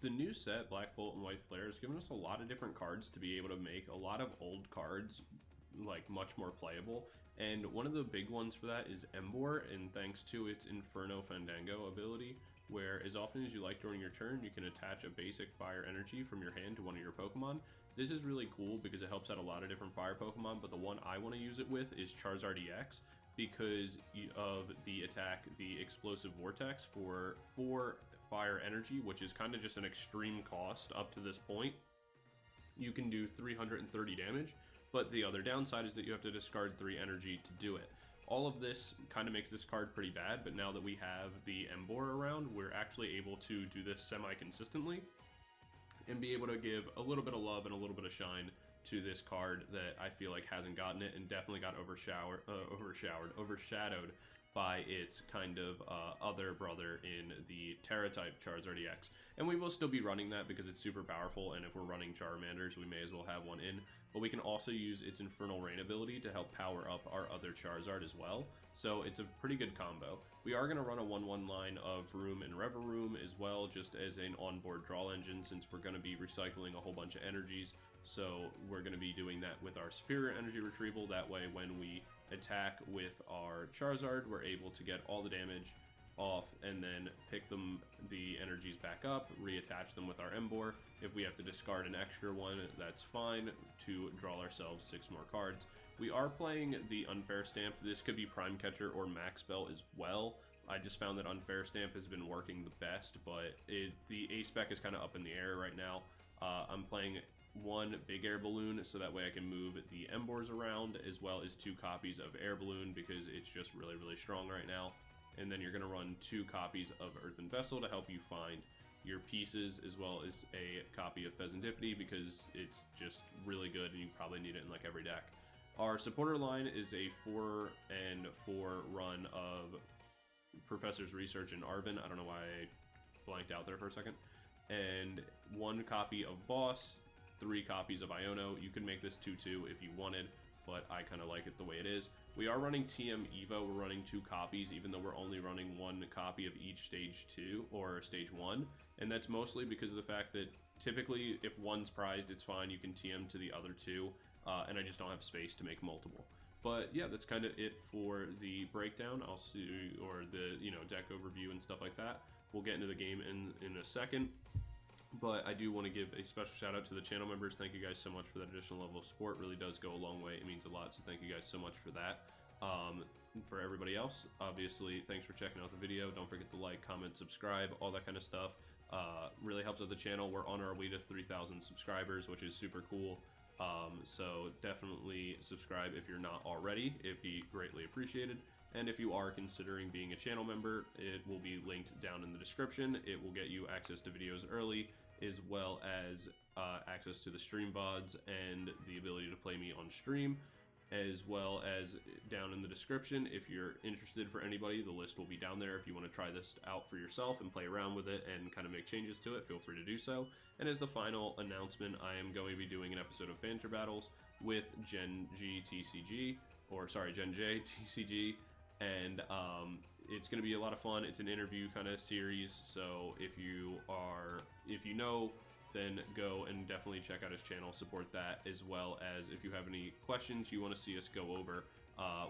the new set, Black Bolt and White Flare, has given us a lot of different cards to be able to make a lot of old cards like much more playable, and one of the big ones for that is Emboar, and thanks to its Inferno Fandango ability, where as often as you like during your turn, you can attach a basic fire energy from your hand to one of your Pokemon. This is really cool because it helps out a lot of different fire Pokemon, but the one I want to use it with is Charizard EX, because of the attack, the Explosive Vortex for 4 fire energy, which is kind of just an extreme cost up to this point. You can do 330 damage, but the other downside is that you have to discard 3 energy to do it. All of this kind of makes this card pretty bad, but now that we have the Emboar around, we're actually able to do this semi-consistently and be able to give a little bit of love and a little bit of shine to this card that I feel like hasn't gotten it, and definitely got overshadowed by its kind of other brother in the Terra-type Charizard EX. And we will still be running that because it's super powerful, and if we're running Charmanders, we may as well have one in. But we can also use its Infernal Rain ability to help power up our other Charizard as well. So it's a pretty good combo. We are going to run a 1-1 line of Varoom and Revavroom as well, just as an onboard draw engine, since we're going to be recycling a whole bunch of energies. So we're going to be doing that with our Superior Energy Retrieval. That way when we attack with our Charizard, we're able to get all the damage off and then pick the energies back up, reattach them with our Emboar. If we have to discard an extra one, that's fine, to draw ourselves 6 more cards. We are playing the Unfair Stamp. This could be Prime Catcher or Max Spell as well. I just found that Unfair Stamp has been working the best, but the A spec is kind of up in the air right now. I'm playing 1 Big Air Balloon, so that way I can move the Emboars around, as well as 2 copies of Air Balloon, because it's just really, really strong right now. And then you're going to run 2 copies of Earthen Vessel to help you find your pieces, as well as a copy of Fezandipiti, because it's just really good and you probably need it in like every deck. Our supporter line is a 4-and-4 run of Professor's Research and Arven. I don't know why I blanked out there for a second. And 1 copy of Boss, 3 copies of Iono. You can make this 2-2 if you wanted, but I kind of like it the way it is. We are running TM Evo. We're running 2 copies, even though we're only running 1 copy of each stage 2 or stage 1. And that's mostly because of the fact that typically if one's prized, it's fine. You can TM to the other 2, and I just don't have space to make multiple. But yeah, that's kind of it for the breakdown. I'll see, or the deck overview and stuff like that. We'll get into the game in a second. But I do want to give a special shout out to the channel members. Thank you guys so much for that additional level of support. It really does go a long way. It means a lot, so thank you guys so much for that. For everybody else, obviously, thanks for checking out the video. Don't forget to like, comment, subscribe, all that kind of stuff. Really helps out the channel. We're on our way to 3,000 subscribers, which is super cool. So definitely subscribe if you're not already. It'd be greatly appreciated. And if you are considering being a channel member, it will be linked down in the description. It will get you access to videos early, as well as access to the stream VODs and the ability to play me on stream, as well as down in the description. If you're interested, for anybody, the list will be down there. If you want to try this out for yourself and play around with it and kind of make changes to it, feel free to do so. And as the final announcement, I am going to be doing an episode of Banter Battles with Gen J TCG, and it's going to be a lot of fun. It's an interview kind of series, so if you know, then go and definitely check out his channel, support that, as well as if you have any questions you want to see us go over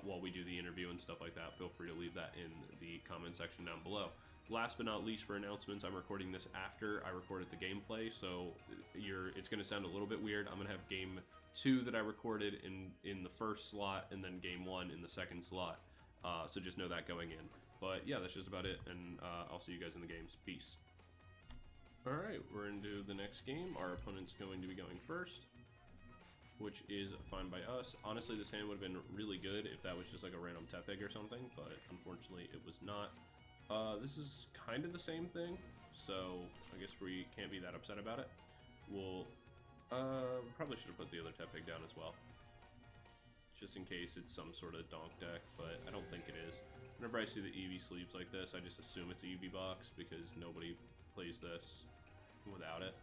while we do the interview and stuff like that, feel free to leave that in the comment section down below. Last but not least, for announcements, I'm recording this after I recorded the gameplay, so it's going to sound a little bit weird. I'm going to have game 2 that I recorded in the first slot, and then game 1 in the second slot. So just know that going in. But yeah, that's just about it, and I'll see you guys in the games. Peace. Alright, we're into the next game. Our opponent's going to be going first, which is fine by us. Honestly, this hand would have been really good if that was just like a random Tepig or something, but unfortunately it was not. This is kind of the same thing, so I guess we can't be that upset about it. We'll probably should have put the other Tepig down as well, just in case it's some sort of donk deck, but I don't think it is. Whenever I see the Eevee sleeves like this, I just assume it's a Eevee box because nobody plays this without it.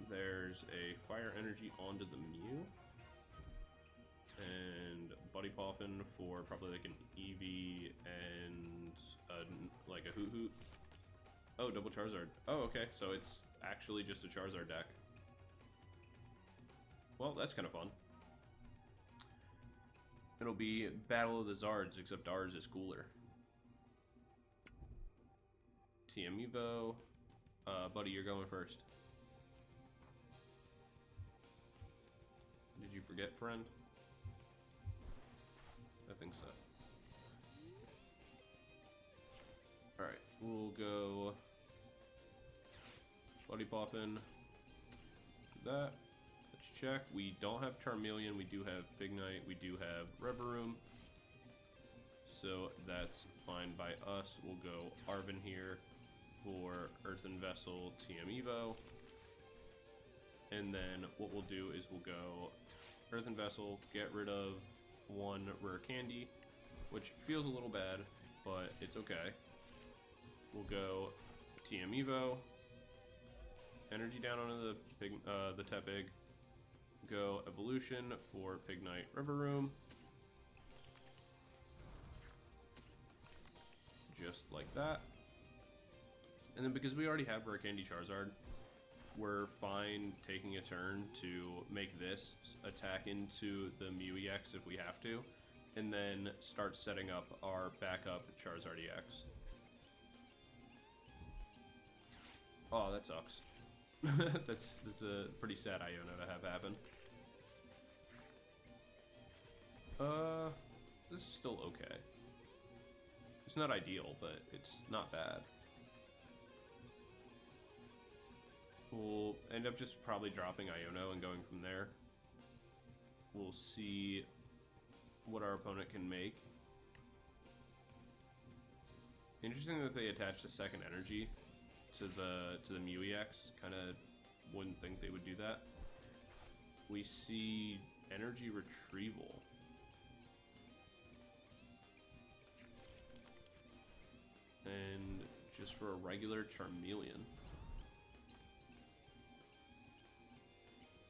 There's a Fire Energy onto the Mew, and Buddy Poffin for probably like an Eevee and like a Hoot Hoot. Oh, double Charizard. Oh, okay, so it's actually just a Charizard deck. Well, that's kind of fun. It'll be Battle of the Zards, except ours is cooler. TM Evo. Buddy, you're going first. Did you forget, friend? I think so. Alright, we'll go Buddy Poffin. That. Let's check. We don't have Charmeleon, we do have Pignite, we do have Revavroom. So that's fine by us. We'll go Arven here for Earthen Vessel TM Evo. And then what we'll do is we'll go Earthen Vessel, get rid of one Rare Candy, which feels a little bad, but it's okay. We'll go TM Evo, energy down onto the Tepig, go Evolution for Pignite Revavroom, just like that. And then because we already have Rare Candy Charizard, we're fine taking a turn to make this attack into the MEW EX if we have to, and then start setting up our backup Charizard EX. Oh, that sucks. That's a pretty sad Iono to have happen. This is still okay. It's not ideal, but it's not bad. We'll end up just probably dropping Iono and going from there. We'll see what our opponent can make. Interesting that they attached a second energy to the MEW EX. Kind of wouldn't think they would do that. We see energy retrieval. And just for a regular Charmeleon.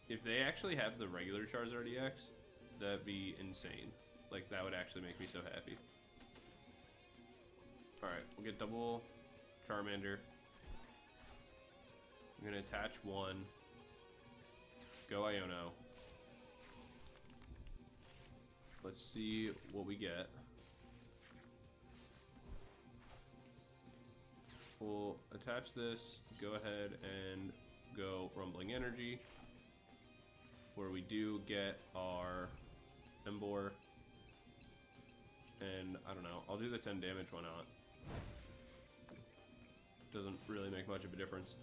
If they actually have the regular Charizard EX, that'd be insane. Like, that would actually make me so happy. Alright, we'll get double Charmander. I'm gonna attach one. Go Iono. Let's see what we get. We'll attach this, go ahead and go Rumbling Energy, where we do get our Emboar. And I don't know, I'll do the 10 damage, why not? Doesn't really make much of a difference.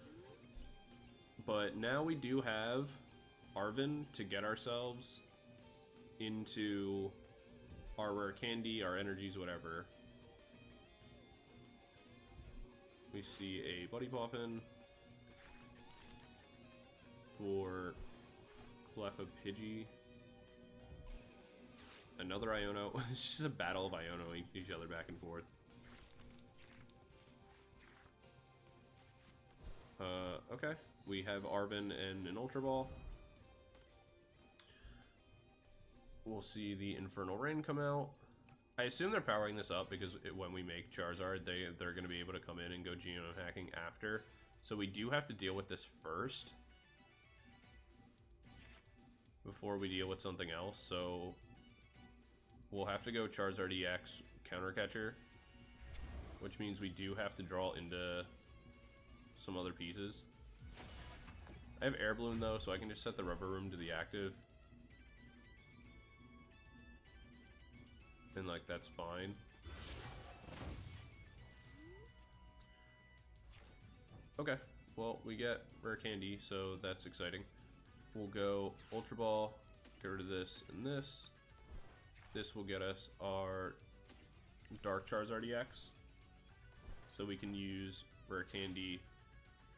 But now we do have Arven to get ourselves into our Rare Candy, our energies, whatever. We see a Buddy Poffin for Clefairy. Another Iono. It's just a battle of Iono each other back and forth. Okay. We have Arven and an Ultra Ball. We'll see the Infernal Rain come out. I assume they're powering this up because when we make Charizard, they're going to be able to come in and go genome hacking after. So we do have to deal with this first before we deal with something else. So we'll have to go Charizard EX Counter Catcher, which means we do have to draw into some other pieces. I have Air Balloon though, so I can just set the Revavroom to the active. And like, that's fine. Okay, well, we get Rare Candy, so that's exciting. We'll go Ultra Ball, get rid of this and this. This will get us our Dark Charizard EX. So we can use Rare Candy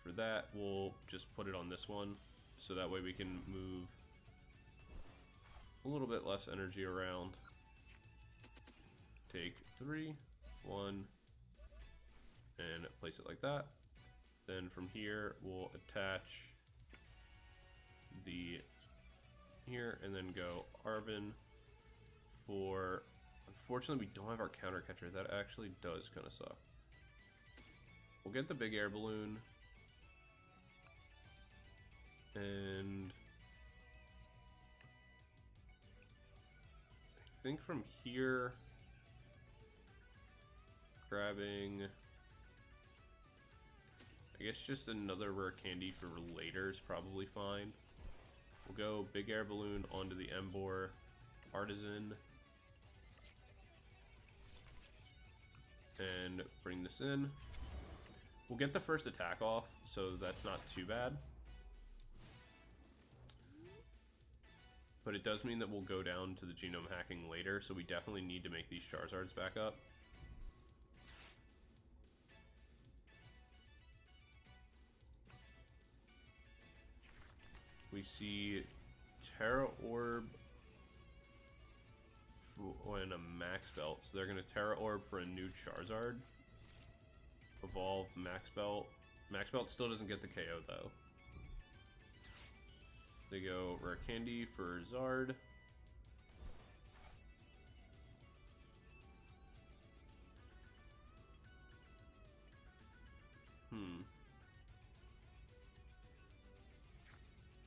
for that. We'll just put it on this one, so that way we can move a little bit less energy around. Take 3, 1, and place it like that. Then from here, we'll attach the here, and then go Arven for. Unfortunately, we don't have our Counter Catcher. That actually does kind of suck. we'll get the Big Air Balloon. And I think from here, grabbing, I guess just another Rare Candy for later is probably fine. We'll go Big Air Balloon onto the Emboar, Artazon, and bring this in. We'll get the first attack off, so that's not too bad. But it does mean that we'll go down to the genome hacking later, so we definitely need to make these Charizards back up. We see Terra Orb and a Max Belt, so they're going to Terra Orb for a new Charizard. Evolve Max Belt. Max Belt still doesn't get the KO though. They go Rare Candy for Zard.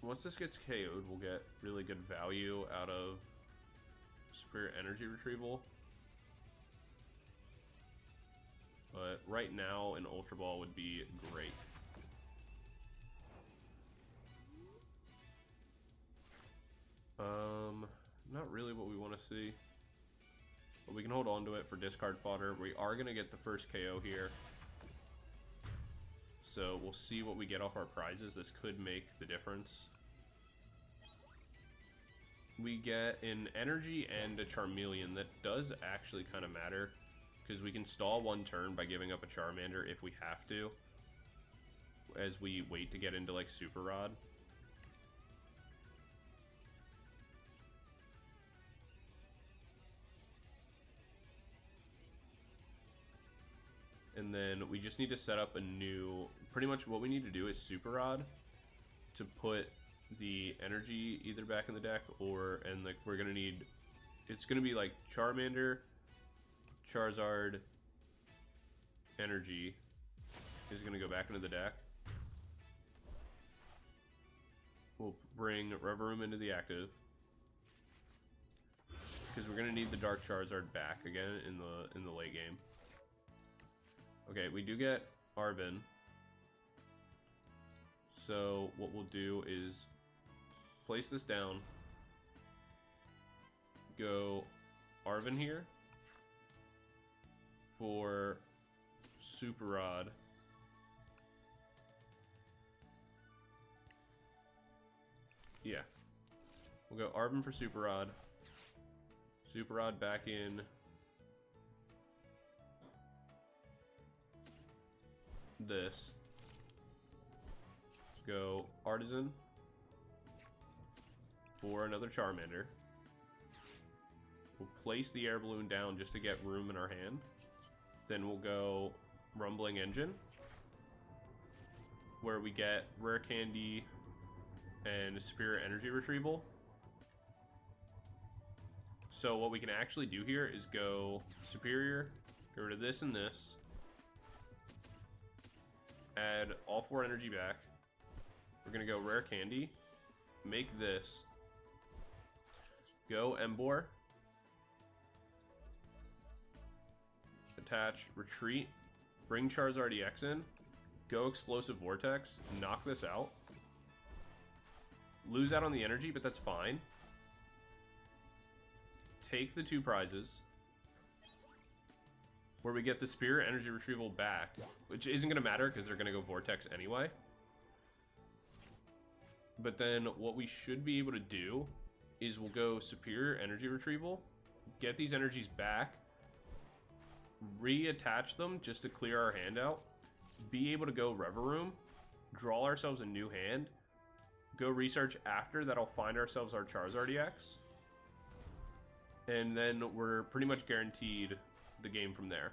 Once this gets KO'd, we'll get really good value out of Spirit Energy Retrieval. But right now, an Ultra Ball would be great. Not really what we want to see. But we can hold on to it for discard fodder. We are going to get the first KO here. So we'll see what we get off our prizes. This could make the difference. We get an Energy and a Charmeleon. That does actually kind of matter, because we can stall one turn by giving up a Charmander if we have to, as we wait to get into like Super Rod. And then we just need to set up a new, pretty much what we need to do is Super Rod to put the energy either back in the deck, or, and like we're gonna need, it's gonna be like Charmander, Charizard, energy is gonna go back into the deck. We'll bring Revavroom into the active, because we're gonna need the Dark Charizard back again in the late game. Okay, we do get Arven. So what we'll do is place this down, go Arven here for Super Rod. Yeah. We'll go Arven for Super Rod. Super Rod back in this. Go Artazon for another Charmander. We'll place the Air Balloon down just to get room in our hand. Then we'll go Rumbling Engine, where we get Rare Candy and Spirit Energy Retrieval. So what we can actually do here is go Superior, get rid of this and this, add all 4 energy back. We're gonna go Rare Candy, make this, go Emboar, attach, retreat, bring Charizard EX in, go Explosive Vortex, knock this out, lose out on the energy, but that's fine. Take the 2 prizes, where we get the Spirit Energy Retrieval back, which isn't going to matter because they're going to go Vortex anyway. But then what we should be able to do is we'll go Superior Energy Retrieval, get these energies back, reattach them just to clear our hand out, be able to go Revavroom, draw ourselves a new hand, go research after, that'll find ourselves our Charizard EX, and then we're pretty much guaranteed the game from there.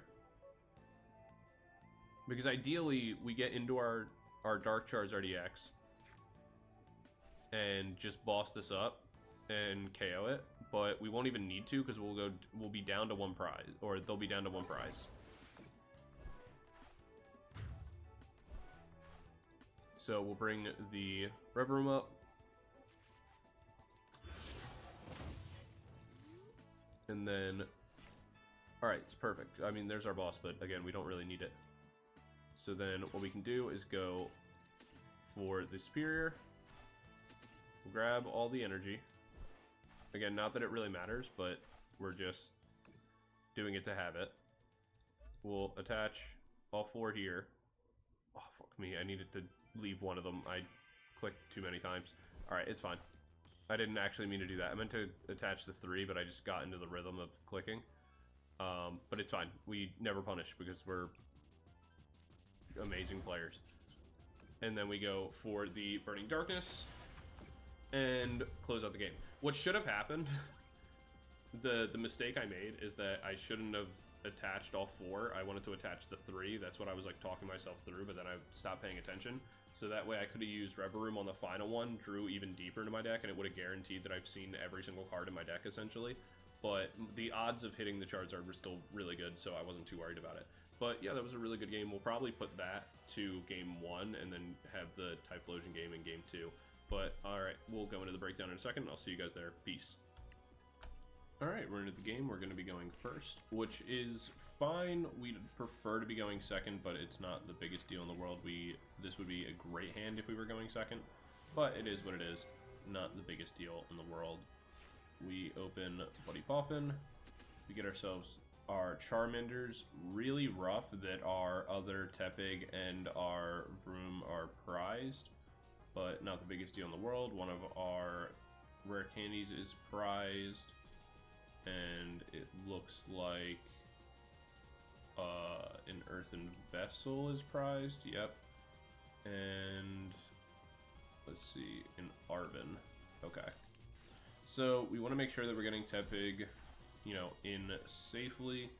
Because ideally, we get into our Dark Charizard EX and just boss this up and KO it, but we won't even need to because we'll be down to 1 prize, or they'll be down to 1 prize. So we'll bring the Revavroom up. And then, all right, it's perfect. I mean, there's our boss, but again, we don't really need it. So then what we can do is go for the Superior. We'll grab all the energy. Again, not that it really matters, but we're just doing it to have it. We'll attach all 4 here. Oh, fuck me. I needed to leave one of them. I clicked too many times. All right, it's fine. I didn't actually mean to do that. I meant to attach the 3, but I just got into the rhythm of clicking. But it's fine. We never punish because we're amazing players. And then we go for the Burning Darkness and close out the game. What should have happened, the mistake I made is that I shouldn't have attached all 4. I wanted to attach the 3. That's what I was like talking myself through, but then I stopped paying attention. So that way I could have used Revavroom on the final one, drew even deeper into my deck, and it would have guaranteed that I've seen every single card in my deck, essentially. But the odds of hitting the Charizard were still really good, so I wasn't too worried about it. But yeah, that was a really good game. We'll probably put that to game 1, and then have the Typhlosion game in game 2. But alright, we'll go into the breakdown in a second. I'll see you guys there. Peace. Alright, we're into the game. We're going to be going first, which is fine. We'd prefer to be going second, but it's not the biggest deal in the world. This would be a great hand if we were going second, but it is what it is. Not the biggest deal in the world. We open Buddy Poffin. We get ourselves our Charmanders. Really rough that our other Tepig and our Varoom are prized, but not the biggest deal in the world. One of our Rare Candies is prized, and it looks like an Earthen Vessel is prized. Yep. And let's see, an Arven. Okay. So we want to make sure that we're getting Tepig, you know, in safely.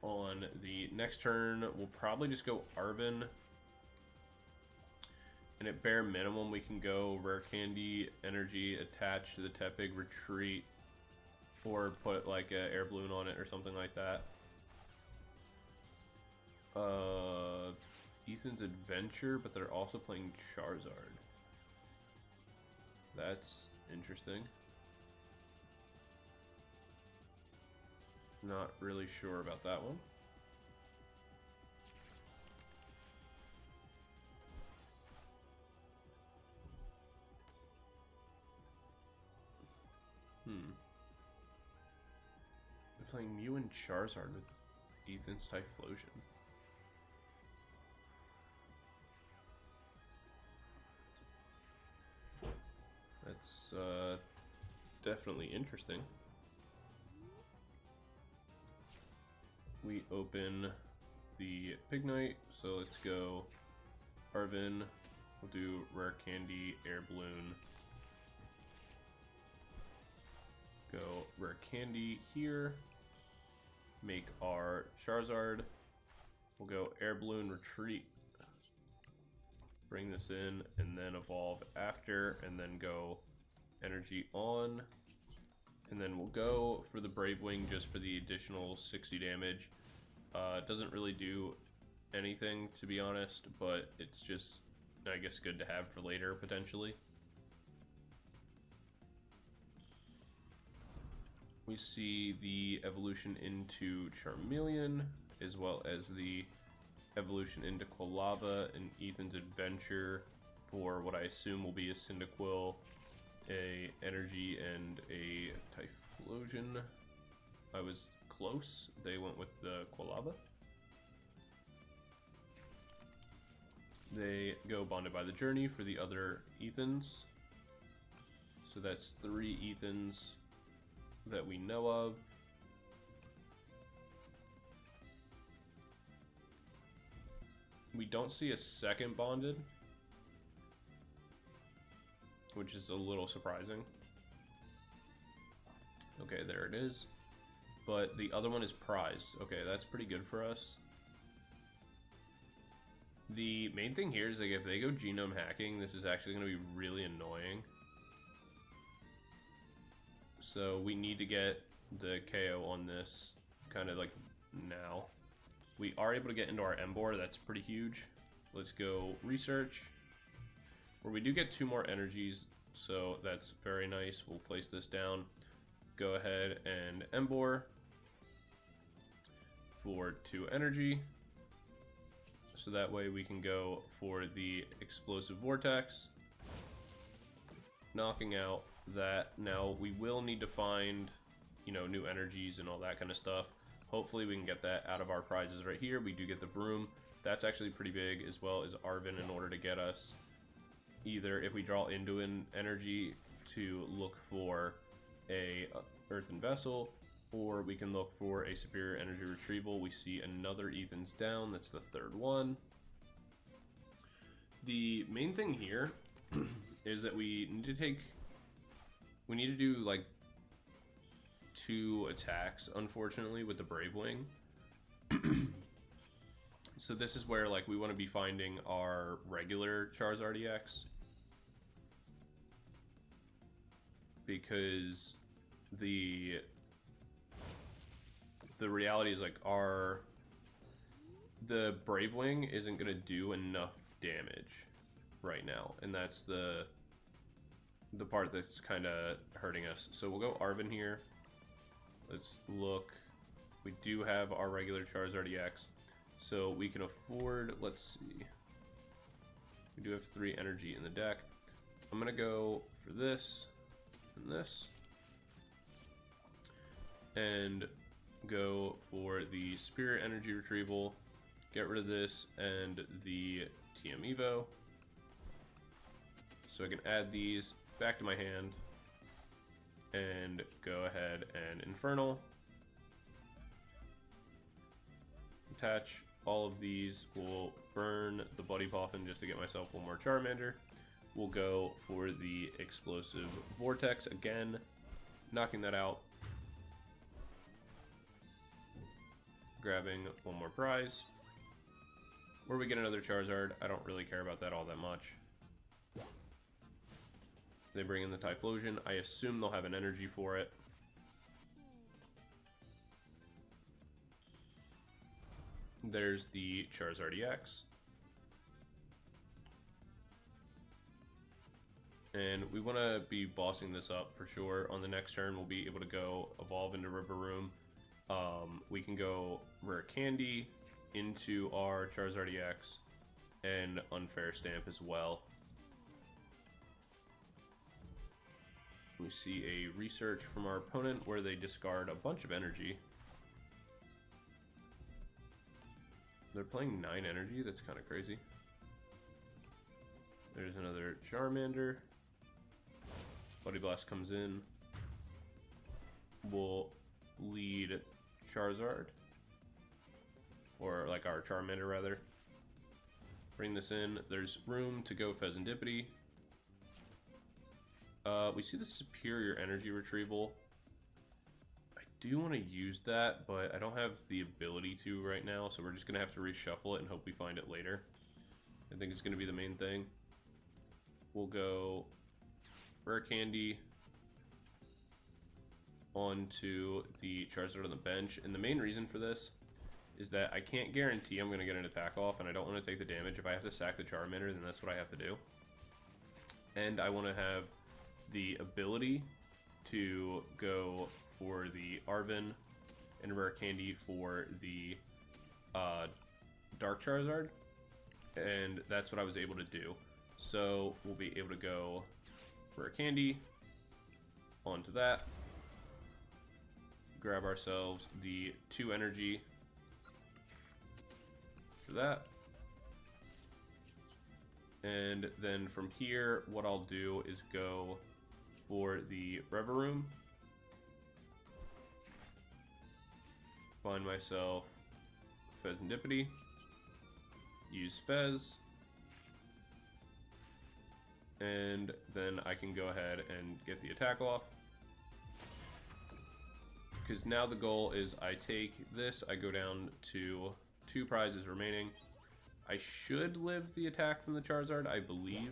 On the next turn, we'll probably just go Arven. And at bare minimum, we can go Rare Candy, Energy, attach to the Tepig, retreat, or put like a Air Balloon on it or something like that. Ethan's Adventure, but they're also playing Charizard. That's interesting. Not really sure about that one. They're playing Mew and Charizard with Ethan's Typhlosion. That's definitely interesting. We open the Pignite, so let's go Arven. We'll do Rare Candy, Air Balloon. Go Rare Candy here. Make our Charizard. We'll go Air Balloon, retreat. Bring this in, and then evolve after, and then go Energy on. And then we'll go for the Brave Wing just for the additional 60 damage. It doesn't really do anything, to be honest, but it's just, I guess, good to have for later, potentially. We see the evolution into Charmeleon, as well as the evolution into Quilava and Ethan's Adventure for what I assume will be a Cyndaquil, a Energy, and a Typhlosion. I was close. They went with the Quilava. They go Bonded by the Journey for the other Ethans. So that's 3 Ethans that we know of. We don't see a second Bonded, which is a little surprising. Okay, there it is. But the other one is prized. Okay, that's pretty good for us. The main thing here is, like, if they go genome hacking, this is actually going to be really annoying. So we need to get the KO on this kind of like now. We are able to get into our Emboar, that's pretty huge. Let's go research, where we do get 2 more energies, so that's very nice. We'll place this down. Go ahead and Emboar for 2 energy, so that way we can go for the Explosive Vortex, knocking out that. Now we will need to find, you know, new energies and all that kind of stuff. Hopefully we can get that out of our prizes right here. We do get the Varoom. That's actually pretty big, as well as Arven, in order to get us either, if we draw into an energy, to look for a Earthen Vessel, or we can look for a Superior Energy Retrieval. We see another Ethan's down. That's the 3rd one. The main thing here is that we need to do like 2 attacks, unfortunately, with the Brave Wing. So this is where, like, we want to be finding our regular Charizard EX, because the reality is, like, the Brave Wing isn't going to do enough damage right now, and that's the part that's kind of hurting us. So we'll go Arven here. Let's look. We do have our regular Charizard EX, so we can afford, let's see, we do have 3 energy in the deck. I'm gonna go for this and this, and go for the Spirit Energy Retrieval, get rid of this and the TM Evo, so I can add these back to my hand and go ahead and Infernal. Attach all of these. We'll burn the Buddy Poffin just to get myself 1 more Charmander. We'll go for the Explosive Vortex again, knocking that out. Grabbing 1 more prize. Where we get another Charizard, I don't really care about that all that much. They bring in the Typhlosion. I assume they'll have an energy for it. There's the Charizard EX. And we want to be bossing this up for sure. On the next turn, we'll be able to go evolve into Revavroom. We can go Rare Candy into our Charizard EX and Unfair Stamp as well. We see a research from our opponent where they discard a bunch of energy. They're playing 9 energy. That's kind of crazy. There's another Charmander. Buddy Blast comes in. We'll lead Charizard. Or like our Charmander rather. Bring this in. There's room to go Fezandipiti. We see the Superior Energy Retrieval. I do want to use that, but I don't have the ability to right now, so we're just going to have to reshuffle it and hope we find it later. I think it's going to be the main thing. We'll go Rare Candy onto the Charizard on the bench, and the main reason for this is that I can't guarantee I'm going to get an attack off, and I don't want to take the damage. If I have to sack the Charmander, then that's what I have to do. And I want to have the ability to go for the Arven and Rare Candy for the Dark Charizard, and that's what I was able to do. So we'll be able to go Rare Candy onto that, grab ourselves the 2 energy for that, and then from here what I'll do is go for the Revavroom, find myself Fezandipiti, use Fez, and then I can go ahead and get the attack off. Because now the goal is I take this, I go down to 2 prizes remaining. I should live the attack from the Charizard, I believe.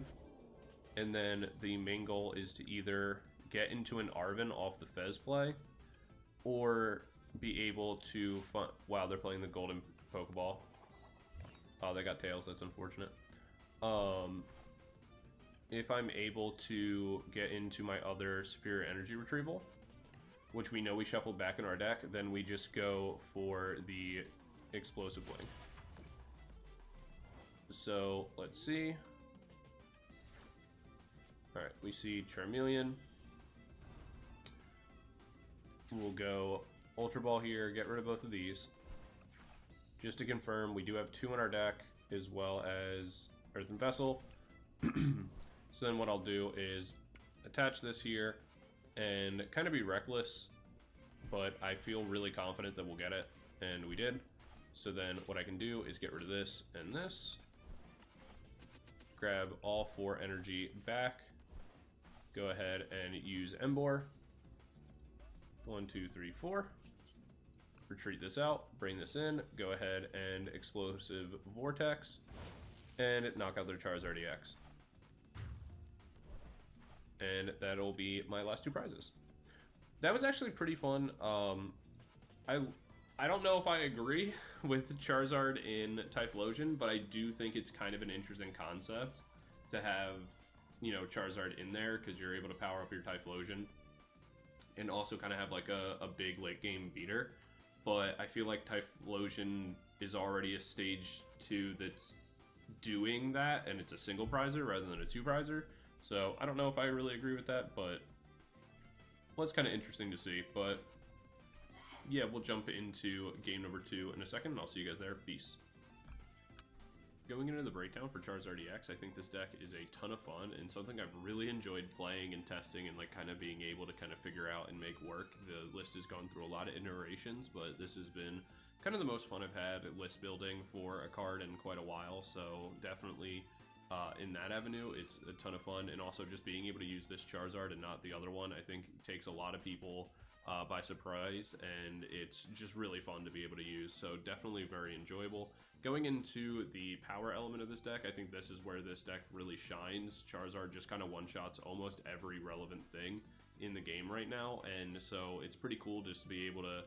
And then the main goal is to either get into an Arven off the Fez play, or be able to, while they're playing the Golden Pokeball, Oh, they got tails. That's unfortunate. If I'm able to get into my other Superior Energy Retrieval, which we know we shuffled back in our deck, then we just go for the Explosive Wing. So, let's see. Alright, we see Charmeleon. We'll go Ultra Ball here, get rid of both of these. Just to confirm, we do have 2 in our deck, as well as Earthen Vessel. So then what I'll do is attach this here and kind of be reckless, but I feel really confident that we'll get it, and we did. So then what I can do is get rid of this and this, grab all 4 energy back, go ahead and use Emboar. 1, 2, 3, 4. Retreat this out, bring this in, go ahead and Explosive Vortex, and knock out their Charizard EX. And that'll be my last 2 prizes. That was actually pretty fun. I don't know if I agree with Charizard in Typhlosion, but I do think it's kind of an interesting concept to have, you know, Charizard in there, because you're able to power up your Typhlosion and also kind of have like a big late game beater. But I feel like Typhlosion is already a stage 2 that's doing that, and it's a single prizer rather than a 2 prizer. So I don't know if I really agree with that, but well, it's kind of interesting to see. But yeah, we'll jump into game number 2 in a second, and I'll see you guys there. Peace. Going into the breakdown for Charizard EX, I think this deck is a ton of fun and something I've really enjoyed playing and testing and like kind of being able to kind of figure out and make work. The list has gone through a lot of iterations, but this has been kind of the most fun I've had at list building for a card in quite a while. So definitely in that avenue, it's a ton of fun. And also just being able to use this Charizard and not the other one, I think takes a lot of people by surprise, and it's just really fun to be able to use. So definitely very enjoyable. Going into the power element of this deck, I think this is where this deck really shines. Charizard just kind of one-shots almost every relevant thing in the game right now, and so it's pretty cool just to be able to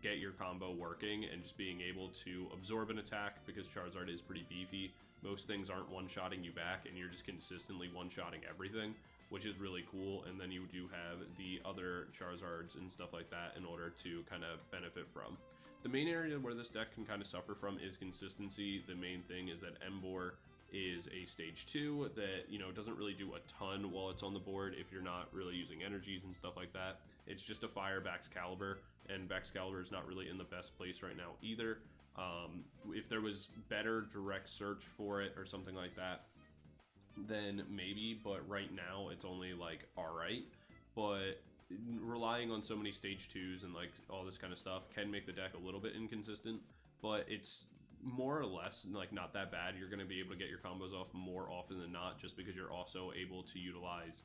get your combo working and just being able to absorb an attack, because Charizard is pretty beefy. Most things aren't one-shotting you back, and you're just consistently one-shotting everything, which is really cool. And then you do have the other Charizards and stuff like that in order to kind of benefit from. The main area where this deck can kind of suffer from is consistency. The main thing is that Emboar is a stage 2 that, you know, doesn't really do a ton while it's on the board if you're not really using energies and stuff like that. It's just a fire Baxcalibur, and Baxcalibur is not really in the best place right now either. If there was better direct search for it or something like that, then maybe, but right now it's only like alright. But relying on so many stage 2s and like all this kind of stuff can make the deck a little bit inconsistent, but it's more or less like not that bad. You're going to be able to get your combos off more often than not, just because you're also able to utilize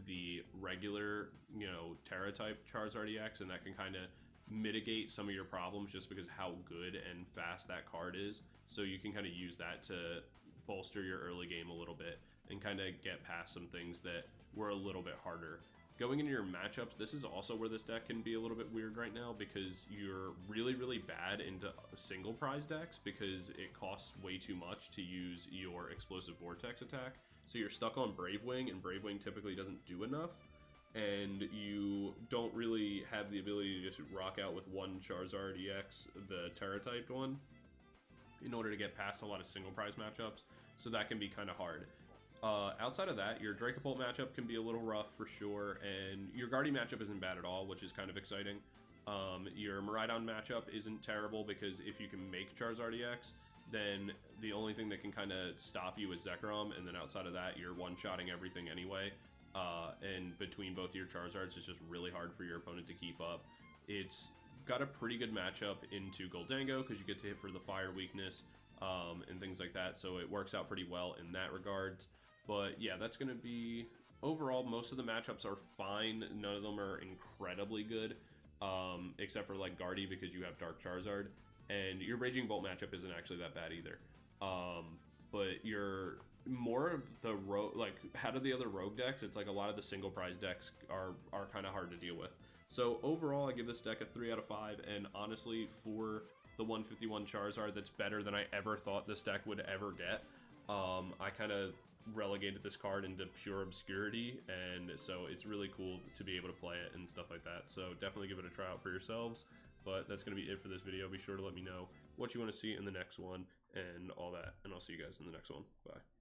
the regular, you know, Terra type Charizard EX, and that can kind of mitigate some of your problems just because how good and fast that card is. So you can kind of use that to bolster your early game a little bit and kind of get past some things that were a little bit harder. Going into your matchups, this is also where this deck can be a little bit weird right now, because you're really, really bad into single prize decks because it costs way too much to use your Explosive Vortex attack. So you're stuck on Brave Wing, and Brave Wing typically doesn't do enough, and you don't really have the ability to just rock out with one Charizard EX, the Terra-typed one, in order to get past a lot of single prize matchups, so that can be kind of hard. Outside of that, your Dracopult matchup can be a little rough for sure, and your Guardian matchup isn't bad at all, which is kind of exciting. Your Miraidon matchup isn't terrible, because if you can make Charizard EX, then the only thing that can kind of stop you is Zekrom, and then outside of that, you're one-shotting everything anyway. And between both of your Charizards, it's just really hard for your opponent to keep up. It's got a pretty good matchup into Goldango, because you get to hit for the fire weakness, and things like that, so it works out pretty well in that regards. But yeah, that's going to be, overall, most of the matchups are fine. None of them are incredibly good, except for like Guardy, because you have Dark Charizard, and your Raging Bolt matchup isn't actually that bad either. But your more of the rogue, like out of the other rogue decks, it's like a lot of the single prize decks are kind of hard to deal with. So overall, I give this deck a 3 out of 5, and honestly, for the 151 Charizard that's better than I ever thought this deck would ever get. I kind of relegated this card into pure obscurity, and so it's really cool to be able to play it and stuff like that. So definitely give it a try out for yourselves. But that's going to be it for this video. Be sure to let me know what you want to see in the next one and all that, and I'll see you guys in the next one. Bye.